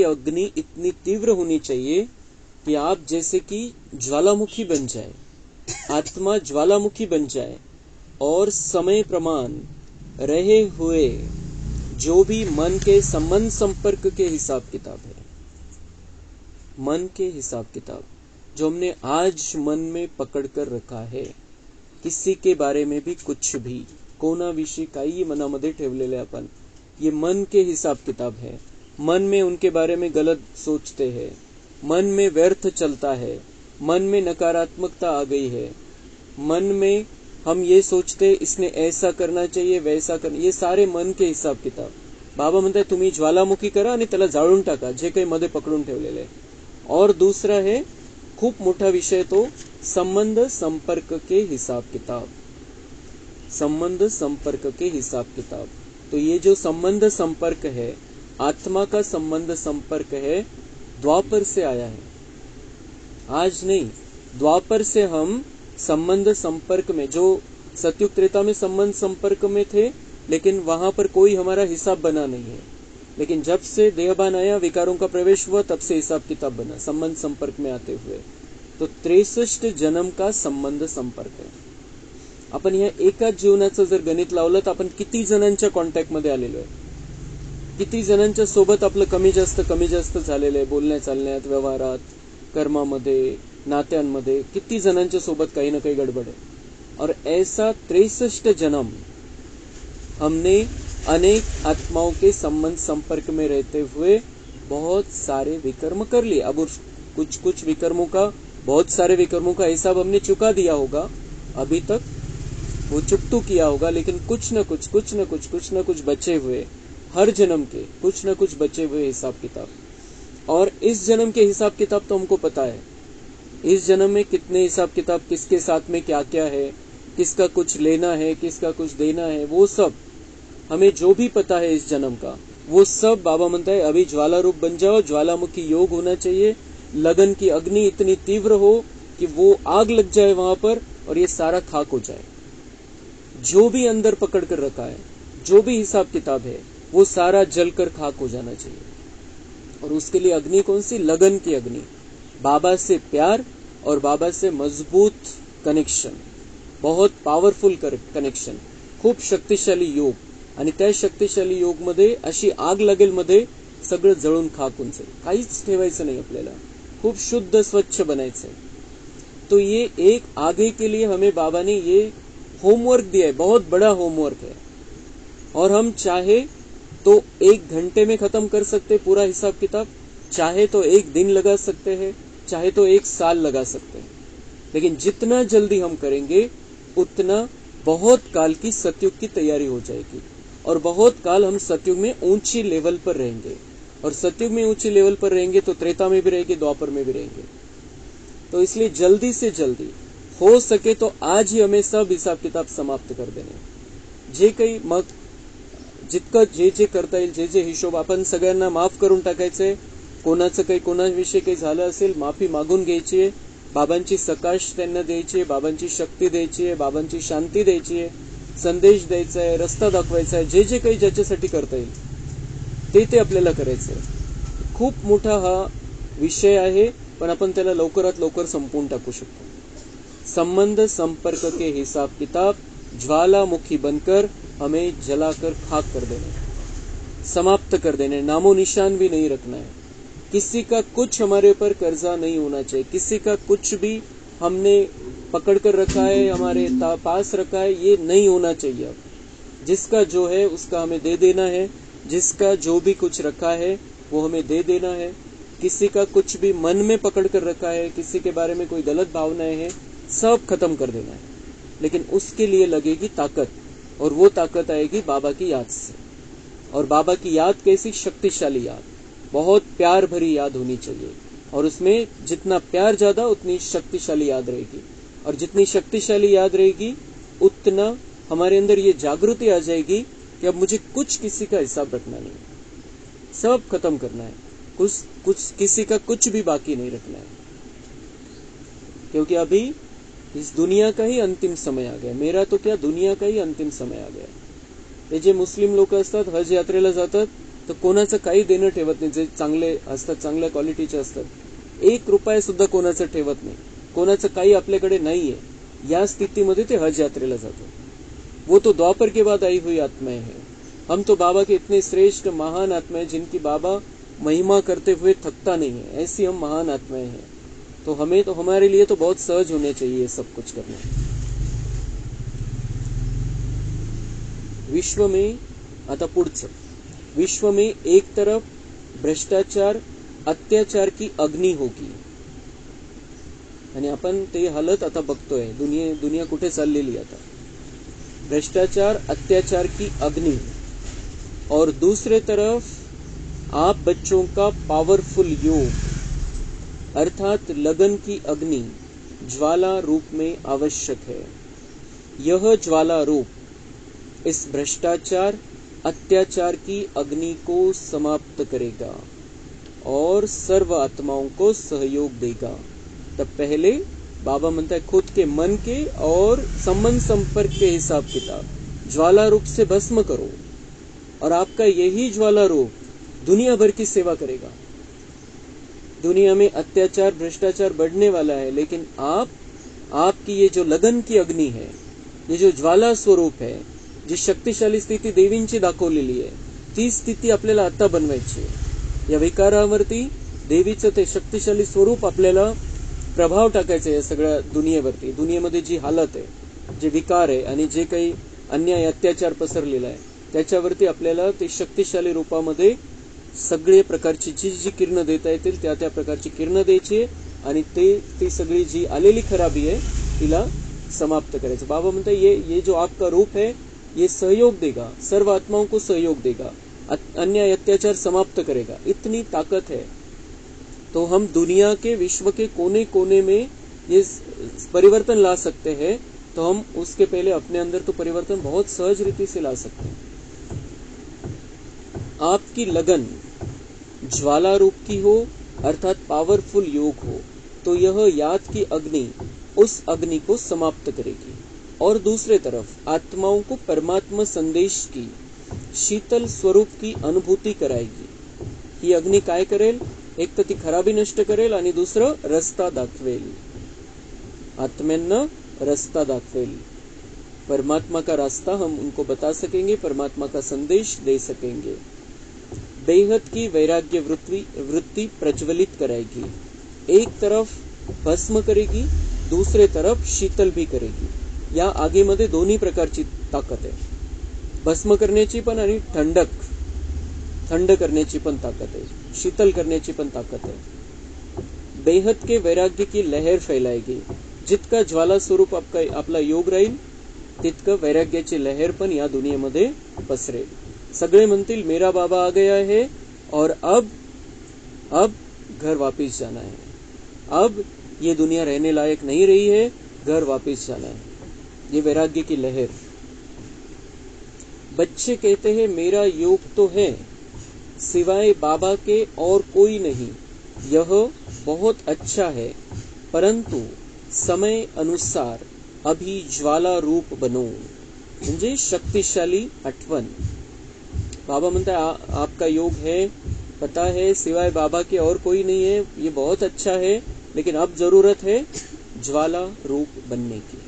अग्नि इतनी तीव्र होनी चाहिए कि आप जैसे कि ज्वालामुखी बन जाए, आत्मा ज्वालामुखी बन जाए, और समय प्रमाण रहे हुए जो भी मन के संबंध संपर्क के हिसाब किताब है, मन के हिसाब किताब जो हमने आज मन में पकड़ कर रखा है, किसी के बारे में भी कुछ भी कोणाविषयी काही मनामध्ये ठेवलेले आपण, ये मन के हिसाब किताब है। मन में उनके बारे में गलत सोचते हैं, मन में व्यर्थ चलता है, मन में नकारात्मकता आ गई है, मन में हम ये सोचते इसने ऐसा करना चाहिए वैसा करना, ये सारे मन के हिसाब किताब। बाबा म्हणतात तुम्ही ज्वालामुखी करा आणि त्याला जाळून टाका जे काही मध्ये पकडून ठेवलेले। और दूसरा है खूप मोठा विषय, तो संबंध संपर्क के हिसाब किताब। संबंध संपर्क के हिसाब किताब। तो ये जो संबंध संपर्क है, आत्मा का संबंध संपर्क है, द्वापर से आया है, आज नहीं। द्वापर से हम संबंध संपर्क में, जो सतयुग त्रेता में संबंध संपर्क में थे, लेकिन वहां पर कोई हमारा हिसाब बना नहीं है। लेकिन जब से देहभान आया, विकारों का प्रवेश हुआ, तब से हिसाब किताब बना संबंध संपर्क में आते हुए। तो 63 जन्म का संबंध संपर्क है। आपण या एकाच जीवनाचं जर गणित लावलं तर आपण किती जणांच्या कॉन्टॅक्ट मध्ये आलेलो आहे, किती जणांच्या सोबत आपलं कमी जास्त झालेलं आहे, बोलण्या चालण्यात, व्यवहारात, कर्मामध्ये, नात्यांमध्ये किती जणांच्या सोबत काही ना काही गडबड है। और ऐसा 63 जन्म हमने अनेक आत्माओं के संबंध संपर्क में रहते हुए बहुत सारे विकर्म कर लिए। अब कुछ विकर्मों का, बहुत सारे विकर्मों का हिसाब हमने चुका दिया होगा, अभी तक वो चुकतू किया होगा, लेकिन कुछ न कुछ बचे हुए, हर जन्म के कुछ न कुछ बचे हुए हिसाब किताब। और इस जन्म के हिसाब किताब तो हमको पता है, इस जन्म में कितने हिसाब किताब, किसके साथ में क्या क्या है, किसका कुछ लेना है, किसका कुछ देना है, वो सब हमें जो भी पता है इस जन्म का, वो सब बाबा म्हणता है अभी ज्वाला रूप बन जाओ, ज्वालामुखी योग होना चाहिए, लगन की अग्नि इतनी तीव्र हो कि वो आग लग जाए वहां पर और ये सारा खाक हो जाए। जो भी अंदर पकड़ कर रखा है, जो भी हिसाब किताब है, वो सारा जलकर खाक हो जाना चाहिए। और उसके लिए अग्नि कौन सी? लगन की अग्नि, बाबा से प्यार और बाबा से मजबूत कनेक्शन, बहुत पॉवरफुल कनेक्शन, खूप शक्तिशाली योग। आणि त्या शक्तिशाली योग मध्ये अशी आग लागेल, मध्ये सगळं जळून खाक होऊन जाईल, काहीच ठेवायचं नाही आपल्याला, खूप शुद्ध स्वच्छ बनायचंय। तो ये एक आगे के लिए हमें बाबा ने ये होमवर्क दिया है, बहुत बड़ा होमवर्क है। और हम चाहे तो 1 घंटे में खत्म कर सकते पूरा हिसाब किताब, चाहे तो 1 दिन लगा सकते हैं, चाहे तो 1 साल लगा सकते हैं। लेकिन जितना जल्दी हम करेंगे उतना बहुत काल की सतयुग की तैयारी हो जाएगी, और बहुत काल हम सतयुग में ऊंची लेवल पर रहेंगे। और सतयुग में ऊंची लेवल पर रहेंगे तो त्रेता में भी रहेंगे, द्वापर में भी रहेंगे। तो इसलिए जल्दी से जल्दी हो सके तो आज ही हमें सब हिसाब किताब समाप्त कर देणे। जे काही मग जितकं जे करता येईल, जे हिशोब आपण सगळ्यांना माफ करून टाकायचंय। कोणाचं काही कोणाविषयी काही झालं असेल माफी मागून घ्यायची आहे, बाबांची सकाश त्यांना द्यायची आहे, बाबांची शक्ती द्यायची आहे, बाबांची शांती द्यायची आहे, संदेश द्यायचा आहे, रस्ता दाखवायचा आहे, जे काही ज्याच्यासाठी करता येईल ते आपल्याला करायचं आहे। खूप मोठा हा विषय आहे, पण आपण त्याला लवकरात लवकर संपवून टाकू शकतो। संबंध संपर्क के हिसाब किताब ज्वालामुखी बनकर हमें जलाकर खाक कर देना, समाप्त कर देना, नामो निशान भी नहीं रखना है। किसी का कुछ हमारे ऊपर कर्जा नहीं होना चाहिए, किसी का कुछ भी हमने पकड़ कर रखा है, हमारे पास रखा है, ये नहीं होना चाहिए। अब जिसका जो है उसका हमें दे देना है, जिसका जो भी कुछ रखा है वो हमें दे देना है। किसी का कुछ भी मन में पकड़ कर रखा है, किसी के बारे में कोई गलत भावनाएं हैं, सब खत्म कर देना है। लेकिन उसके लिए लगेगी ताकत, और वो ताकत आएगी बाबा की याद से। और बाबा की याद कैसी? शक्तिशाली याद, बहुत प्यार भरी याद होनी चाहिए। और उसमें जितना प्यार ज्यादा उतनी शक्तिशाली याद रहेगी, और जितनी शक्तिशाली याद रहेगी उतना हमारे अंदर ये जागृति आ जाएगी कि अब मुझे कुछ किसी का हिसाब रखना नहीं, सब खत्म करना है, कुछ किसी का कुछ भी बाकी नहीं रखना है। क्योंकि अभी इस दुनिया का ही अंतिम समय आ गया, मेरा तो क्या दुनिया का ही अंतिम समय आ गया। हे जे मुस्लिम लोक असतात, हज यात्रेला जातात, तर कोणाचं काही देणं ठेवत नाही, जे चांगले असतात, चांगल्या क्वालिटीचे असतात, 1 रुपया सुद्धा कोणाचं ठेवत नाही, कोणाचं काही आपल्याकडे नाहीये, या स्थितीमध्ये ते हज यात्रेला जातात। वो तो द्वापर के बाद आई हुई आत्माएं हैं। हम तो बाबा के इतने श्रेष्ठ महान आत्माएं जिनकी बाबा महिमा करते हुए थकता नहीं है, ऐसी हम महान आत्माएं हैं। तो हमारे लिए तो बहुत सहज होने चाहिए सब कुछ करना। विश्व में, आता पुढचं, विश्व में एक तरफ भ्रष्टाचार अत्याचार की अग्नी होगी, आणि आपण ते हालत आता बघतोय, दुनिया कुठे चाललेली आता, भ्रष्टाचार अत्याचार की अग्नि, और दूसरे तरफ आप बच्चों का पावरफुल योग अर्थात लगन की अग्नि ज्वाला रूप में आवश्यक है। यह ज्वाला रूप इस भ्रष्टाचार अत्याचार की अग्नि को समाप्त करेगा और सर्व आत्माओं को सहयोग देगा। तब पहले बाबा म्हणता है खुद के मन के और संबंध संपर्क के हिसाब किताब ज्वाला रूप से भस्म करो, और आपका यही ज्वाला रूप दुनिया भर की सेवा करेगा। दुनिया में अत्याचार भ्रष्टाचार बढ़ने वाला है, लेकिन आपकी ये जो लगन की अग्नि है, ये जो ज्वाला स्वरूप है, जी शक्तिशाली स्थिती देवींची दाखवलेली आहे, ती स्थिती आपल्याला आता बनवायची आहे। या विकारावरती देवीचं ते शक्तिशाली स्वरूप आपल्याला प्रभाव टाकायचा आहे या सगळ्या दुनियेवरती। दुनियेमध्ये जी हालत आहे, जे विकार आहे आणि जे काही अन्याय अत्याचार पसरलेला आहे, त्याच्यावरती आपल्याला ते शक्तिशाली रूपामध्ये सगळे प्रकारची जी किरण देता येतील त्या प्रकारची किरण द्यायची आणि ती सगळी जी आलेली खराबी आहे तिला समाप्त करायचं। बाबा म्हणते ये जो आपका रूप है ये सहयोग देगा, सर्व आत्माओं को सहयोग देगा, अन्याय अत्याचार समाप्त करेगा, इतनी ताकत है। तो हम दुनिया के विश्व के कोने कोने में ये परिवर्तन ला सकते हैं, तो हम उसके पहले अपने अंदर तो परिवर्तन बहुत सहज रीति से ला सकते हैं। आपकी लगन ज्वाला रूप की हो अर्थात पावरफुल योग हो, तो यह याद की अग्नि उस अग्नि को समाप्त करेगी, और दूसरे तरफ आत्माओं को परमात्मा संदेश की शीतल स्वरूप की अनुभूति कराएगी। ही अग्नि काय करेल, एक तर ती खराबी नष्ट करेल आणि दुसरं रस्ता दाखवेल, आत्म्यांना रस्ता दाखवेल। परमात्मा का रास्ता हम उनको बता सकेंगे, परमात्मा का संदेश दे सकेंगे। बेहद की वैराग्य वृत्ति प्रज्वलित कराएगी, एक तरफ भस्म करेगी, दूसरे तरफ शीतल भी करेगी। या आगीमध्ये दोन्ही प्रकारची ताकद आहे, भस्म करण्याची पण आणि थंड करण्याची पण ताकद आहे, शीतल करण्याची पण ताकद आहे। बेहद के वैराग्य की लहर फैलाएगी, जितका ज्वाला स्वरूप आपला योग राहील तितकं वैराग्याची लहर पण या दुनियेमध्ये पसरेल। सगळे म्हणतील मेरा बाबा आ गया है और अब घर वापस जाना है, अब ये दुनिया रहने लायक नहीं रही है, घर वापस जाना है। ये वैराग्य की लहर। बच्चे कहते हैं मेरा योग तो है, सिवाय बाबा के और कोई नहीं, यह बहुत अच्छा है, परंतु समय अनुसार अभी ज्वाला रूप बनो, म्हणजे शक्तिशाली आठवण। बाबा म्हणता है आपका योग है, पता है सिवाय बाबा के और कोई नहीं है, ये बहुत अच्छा है, लेकिन अब जरूरत है ज्वाला रूप बनने की।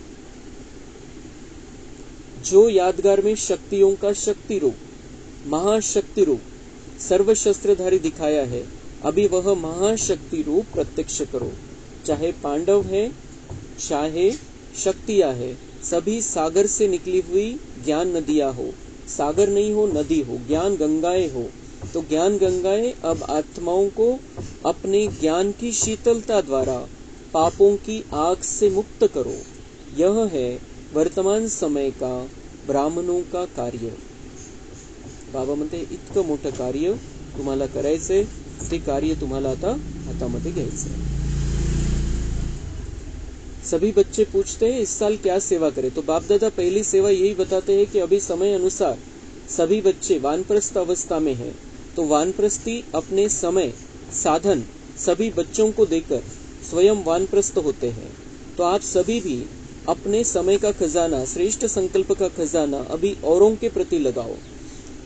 जो यादगार में शक्तियों का शक्ति रूप, महाशक्ति रूप, सर्वशस्त्रधारी दिखाया है, अभी वह महाशक्ति रूप प्रत्यक्ष करो। चाहे पांडव है, चाहे शक्तियां है, सभी सागर से निकली हुई ज्ञान नदियां हो, सागर नहीं हो नदी हो, ज्ञान गंगाएं हो, तो ज्ञान गंगाएं अब आत्माओं को अपने ज्ञान की शीतलता द्वारा पापों की आग से मुक्त करो। यह है वर्तमान समय का ब्राह्मणों का कार्य। बाबा म्हणते इतकं मोठं कार्य तुम्हाला करायचंय, ते कार्य तुम्हाला आता हातामध्ये घ्यायचंय। सभी बच्चे पूछते हैं इस साल क्या सेवा करें, तो बाप दादा पहली सेवा यही बताते हैं कि अभी समय अनुसार सभी बच्चे वानप्रस्थ अवस्था में हैं, तो वानप्रस्थी अपने समय साधन सभी बच्चों को देकर स्वयं वानप्रस्थ होते हैं। तो आप सभी भी अपने समय का खजाना, श्रेष्ठ संकल्प का खजाना अभी औरों के प्रति लगाओ।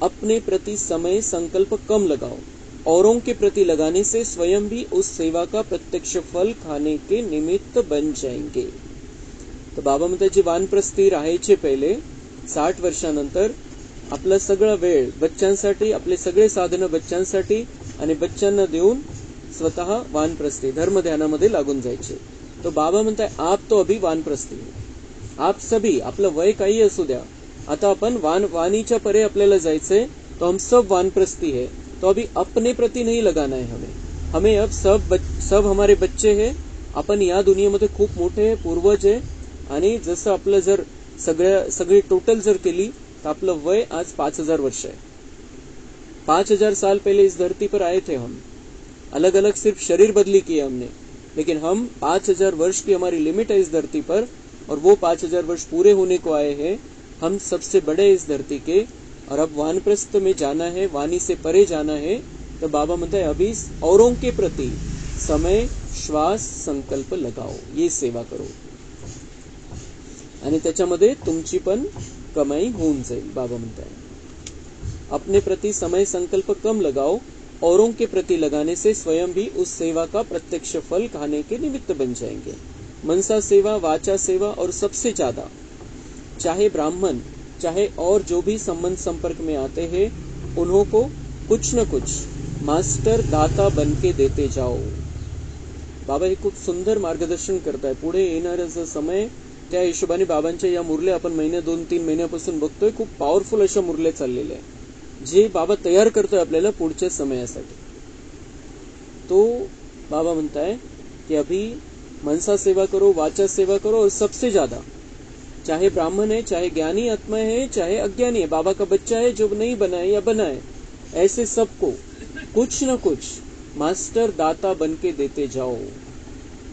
अपने प्रति समय संकल्प कम लगाओ, औरों के प्रति लगाने से स्वयं भी उस सेवा का प्रत्यक्ष फल खाने के निमित्त बन जाएंगे। तर बाबा म्हणतात जे वानप्रस्थी राहायचे पहिले 60 वर्षानंतर आपला सगळा वेळ बच्चांसाठी, आपले सगळे साधनं बच्चांसाठी आणि बच्चांना देऊन स्वतः वानप्रस्थी, धर्म ध्यानामध्ये लागून जायचे. तो बाबा म्हणताय आप तो अभी वानप्रस्थी हो. आप सभी, आपलं वय काही असू द्या, आता आपण वाणीच्या परे आपल्याला जायचंय, तो हम सब वानप्रस्थी है. तो अभी अपने प्रति नहीं लगाना है हमें अब सब हमारे बच्चे हैं. आपण या दुनियेमध्ये खूप मोठे पूर्वज आहे. आणि जसं आपलं जर सगळी टोटल जर केली तो आपलं वय आज 5000 वर्ष है. 5000 साल पहले इस धरती पर आए थे हम. अलग अलग सिर्फ शरीर बदली किए हमने, लेकिन हम 5000 वर्ष की हमारी लिमिट है इस धरती पर, और वो 5000 वर्ष पूरे होने को आए हैं. हम सबसे बड़े इस धरती के, और अब वानप्रस्थ में जाना है, वाणी से परे जाना है. तो बाबा म्हणताय अभी औरों के प्रति समय, श्वास, संकल्प लगाओ, ये सेवा करो, आणि त्याच्यामध्ये तुमची पण कमाई होऊन जाईल. बाबा म्हणताय अपने प्रति समय संकल्प कम लगाओ, औरों के प्रति लगाने से स्वयं भी उस सेवा का प्रत्यक्ष फल खाने के निमित्त बन जाएंगे. मनसा सेवा, वाचा सेवा, और सबसे ज्यादा चाहे ब्राह्मण चाहे और जो भी संबंध संपर्क में आते हैं, उन्हों को कुछ न कुछ मास्टर दाता बन के देते जाओ. बाबा हे खूप सुंदर मार्गदर्शन करताय. पुढे येणारा जो समय, त्या हिशोबाने बाबांच्या या मुरल्या आपण महिने 2-3 महिन्यापासून बघतोय. खूप पॉवरफुल अशा मुरल्या चाललेल्या आहे, जे बाबा तयार करतोय आपल्याला पुढच्या समयासाठी. तो बाबा म्हणताय कि अभी मनसा सेवा करो, वाचा सेवा करो, और सबसे ज्यादा चाहे ब्राह्मण है, चाहे ज्ञानी आत्मा है, चाहे अज्ञानी है, बाबा का बच्चा है जो नहीं बना है या बना है, ऐसे सबको कुछ न कुछ मास्टर दाता बन के देते जाओ.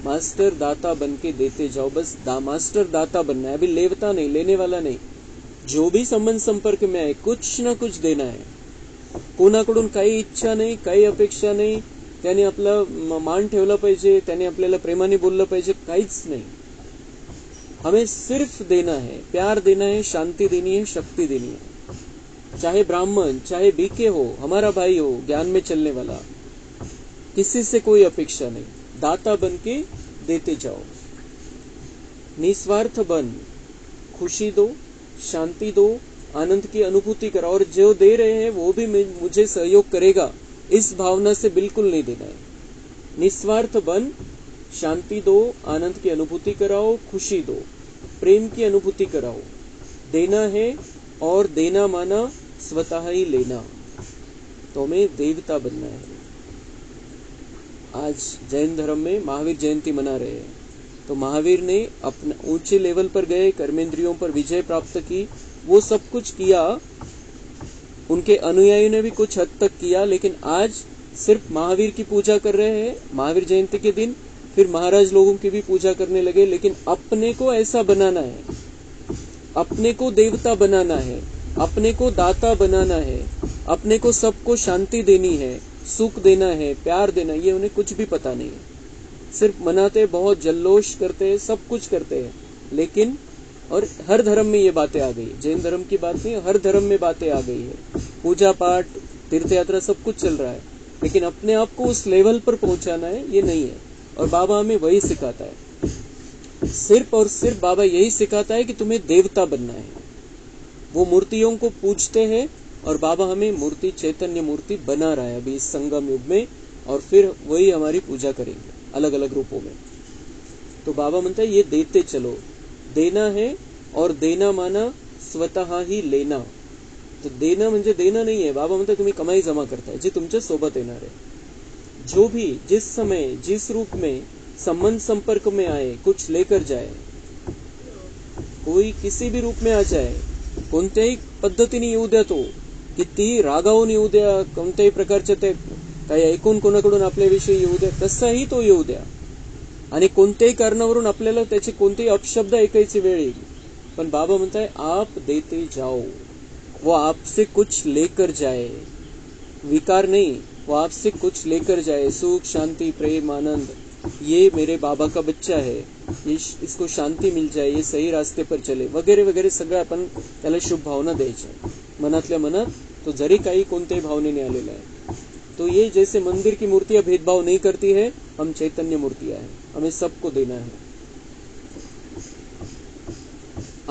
मास्टर दाता बन के देते जाओ. बस मास्टर दाता बनना है, अभी लेवता नहीं, लेने वाला नहीं. जो भी संबंध संपर्क में आहे, कुछ ना कुछ देना है. कोणाकडून काही इच्छा नाही, काही अपेक्षा नाही. त्याने आपला मान ठेवला पाहिजे, त्याने आपल्याला प्रेमाने बोललं पाहिजे, काहीच नाही. हमें सिर्फ देना है, प्यार देना है, शांति देनी है, शक्ति देनी है. चाहे ब्राह्मण, चाहे बीके हो, हमारा भाई हो, ज्ञान में चलने वाला, किसी से कोई अपेक्षा नहीं. दाता बन के देते जाओ. निस्वार्थ बन, खुशी दो, शांति दो, आनंद की अनुभूति करो, और जो दे रहे हैं वो भी मुझे सहयोग करेगा, इस भावना से बिल्कुल नहीं देना है. निस्वार्थ बन, शांति दो, आनंद की अनुभूति कराओ, खुशी दो, प्रेम की अनुभूति कराओ. देना है, और देना माना स्वतः ही लेना. तो हमें देवता बनना है. आज जैन धर्म में महावीर जयंती मना रहे हैं. तो महावीर ने अपने ऊंचे लेवल पर गए, कर्मेंद्रियों पर विजय प्राप्त की, वो सब कुछ किया. उनके अनुयायियों ने भी कुछ हद तक किया, लेकिन आज सिर्फ महावीर की पूजा कर रहे हैं. महावीर जयंती के दिन फिर महाराज लोगों की भी पूजा करने लगे. लेकिन अपने को ऐसा बनाना है, अपने को देवता बनाना है, अपने को दाता बनाना है, अपने को सबको शांति देनी है, सुख देना है, प्यार देना, ये उन्हें कुछ भी पता नहीं है. सिर्फ मनाते, बहुत जल्लोष करते, सब कुछ करते हैं. लेकिन और हर धर्म में ये बातें आ गई. जैन धर्म की बात नहीं, हर धर्म में बातें आ गई है. पूजा पाठ, तीर्थ यात्रा, सब कुछ चल रहा है, लेकिन अपने आप को उस लेवल पर पहुंचाना है, ये नहीं है. और बाबा हमें वही सिखाता है. सिर्फ और सिर्फ बाबा यही सिखाता है कि तुम्हें देवता बनना है. वो मूर्तियों को पूजते हैं, और बाबा हमें मूर्ति, चैतन्य मूर्ति बना रहा है अभी इस संगम युग में, और फिर वही हमारी पूजा करेंगे अलग अलग रूपों में. तो बाबा म्हणता है ये देते चलो. देना है, और देना माना स्वतः ही लेना. तो देना म्हणजे देना नहीं है. बाबा म्हणता तुम्ही कमाई जमा करताय जी तुमच्या सोबत येणार आहे. जो भी जिस समय जिस रूप में संबंध संपर्क में आए, कुछ लेकर जाए. कोई किसी भी रूप में आ जाए, कोणत्याही पद्धतीने येऊ द्या, तो किती रागावून येऊ द्या, कोणत्याही प्रकारचे ते काही ऐकून कोणाकडून आपल्याविषयी येऊ द्या, कसाही तो येऊ द्या, आणि कोणत्याही कारणावरून आपल्याला त्याचे कोणतेही अपशब्द ऐकायची वेळ येईल, पण बाबा म्हणताय आप देते जाओ. वो आपसे कुछ लेकर जाए, विकार नहीं, वो आपसे कुछ लेकर जाए. सुख, शांति, प्रेम, आनंद. ये मेरे बाबा का बच्चा है, इसको शांती मिल जाए, ये सही रास्ते पर चले, वगैरे वगैरे सगळं आपण त्याला शुभ भावना द्यायच्या मनातल्या मनात. तो जरी काही कोणत्याही भावनेने आलेला आहे, तो ये जैसे मंदिर की मूर्तियां भेदभाव नहीं करती है, हम चैतन्य मूर्तियां हैं, हमें सबको देना है.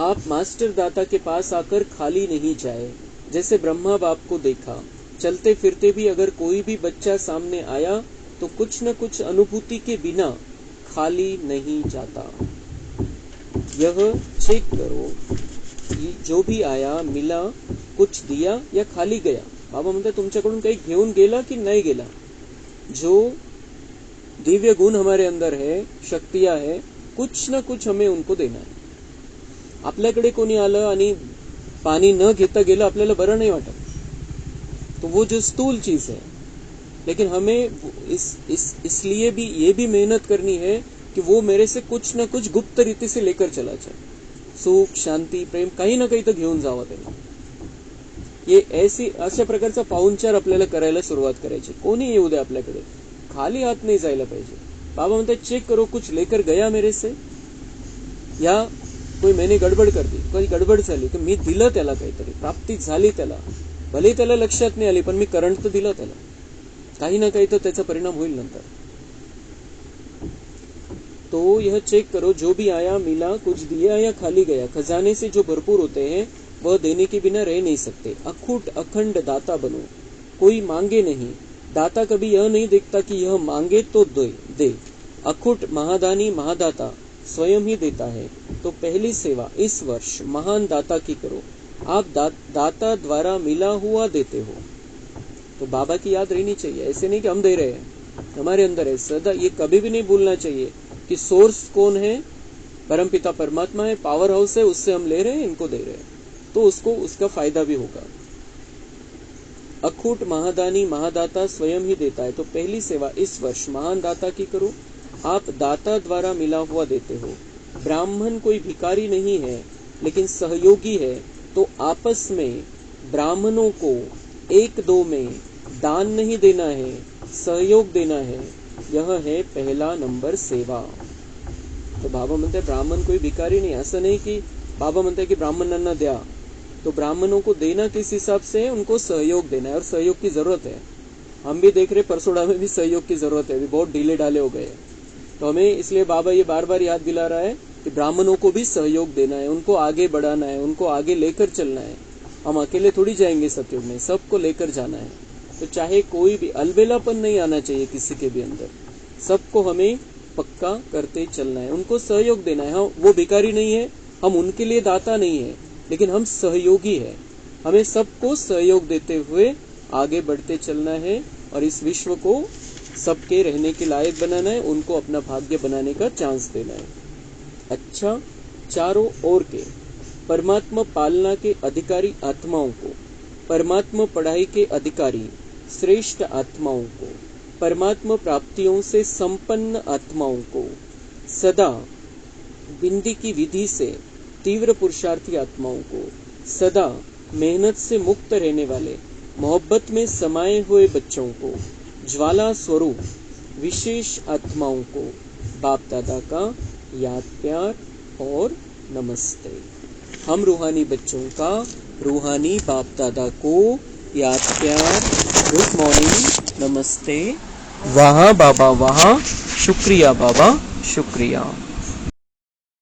आप मास्टर दाता के पास आकर खाली नहीं जाए. जैसे ब्रह्मा बाप को देखा, चलते फिरते भी अगर कोई भी बच्चा सामने आया तो कुछ न कुछ अनुभूति के बिना खाली नहीं जाता। यह चेक करो, जो भी आया, मिला, कुछ दिया या खाली गया, बाबा म्हणतात तुमच्याकडून काही घेऊन गेला की नाही गेला, जो दिव्य गुण हमारे अंदर है, शक्तियां है, कुछ न कुछ हमें उनको देना है। आपल्याकडे कोणी आलं आणि पाणी न घेता गेलं, आपल्याला बरं नाही वाटत, तो वो जो स्थूल चीज है, लेकिन हमें इसलिए भी ये भी मेहनत करनी है कि वो मेरे से कुछ न कुछ गुप्त रीति से लेकर चला जाए, सुख, शांती, प्रेम काही ना काही तर घेऊन जावं त्याने। ये अशा प्रकारचा पाहुणचार आपल्याला करायला सुरुवात करायची। कोणी येऊ दे आपल्याकडे, खाली हात नाही जायला पाहिजे। बाबा म्हणतात चेक करो कुछ लेकर गया मेरे से, या कोई मैंने गडबड कर दी, कोई गडबड झाली तर मी दिलं त्याला काहीतरी, प्राप्ती झाली त्याला, भले त्याला लक्षात नाही आली पण मी करंट तर दिलं त्याला, काही ना काही तर त्याचा परिणाम होईल नंतर। तो यह चेक करो, जो भी आया, मिला, कुछ दिया या खाली गया, खजाने से जो भरपूर होते हैं वह देने के बिना रह नहीं सकते। अखूट अखंड दाता बनो, कोई मांगे नहीं। दाता कभी यह नहीं देखता कि यह मांगे तो दे। अखूट महादानी महादाता स्वयं ही देता है। तो पहली सेवा इस वर्ष महान दाता की करो। आप दाता द्वारा मिला हुआ देते हो। तो बाबा की याद रहनी चाहिए, ऐसे नहीं कि हम दे रहे हैं, हमारे अंदर है सदा। ये कभी भी नहीं भूलना चाहिए कि सोर्स कौन है, परमपिता परमात्मा है, पावर हाउस है, उससे हम ले रहे हैं, इनको दे रहे हैं, तो उसको उसका फायदा भी होगा। अखूट महादानी महादाता स्वयं ही देता है। तो पहली सेवा इस वर्ष महान दाता की करो। आप दाता द्वारा मिला हुआ देते हो। ब्राह्मण कोई भिखारी नहीं है लेकिन सहयोगी है, तो आपस में ब्राह्मणों को एक दो में दान नहीं देना है, सहयोग देना है। यह है पहला नंबर सेवा। तो बाबा म्हणते ब्राह्मण कोई भिखारी नहीं, असं नहीं कि बाबा म्हणते कि ब्राह्मणांना द्या, तो ब्राह्मणों को देना किस हिसाब से है, उनको सहयोग देना है, और सहयोग की जरूरत है। हम भी देख रहे परसोड़ा में भी सहयोग की जरूरत है, अभी बहुत ढीले ढाले हो गए। तो हमें इसलिए बाबा ये बार बार याद दिला रहा है कि ब्राह्मणों को भी सहयोग देना है, उनको आगे बढ़ाना है, उनको आगे लेकर चलना है। हम अकेले थोड़ी जाएंगे सतयुग में, सबको लेकर जाना है। तो चाहे कोई भी अलबेलापन नहीं आना चाहिए किसी के भी अंदर, सबको हमें पक्का करते चलना है, उनको सहयोग देना है। वो भिखारी नहीं है, हम उनके लिए दाता नहीं है, लेकिन हम सहयोगी है। हमें सबको सहयोग देते हुए आगे बढ़ते चलना है और इस विश्व को सबके रहने के लायक बनाना है, उनको अपना भाग्य बनाने का चांस देना है। अच्छा, चारों ओर के परमात्मा पालना के अधिकारी आत्माओं को, परमात्मा पढ़ाई के अधिकारी श्रेष्ठ आत्माओं को, परमात्मा प्राप्तियों से संपन्न आत्माओं को, सदा बिंदी की विधि से तीव्र पुरुषार्थी आत्माओं को, सदा मेहनत से मुक्त रहने वाले मोहब्बत में समाये हुए बच्चों को, ज्वाला स्वरूप विशेष आत्माओं को बाप दादा का याद प्यार और नमस्ते। हम रूहानी बच्चों का रूहानी बाप दादा को याद प्यार, गुड मॉर्निंग, नमस्ते। वहाँ बाबा वहाँ, शुक्रिया बाबा शुक्रिया।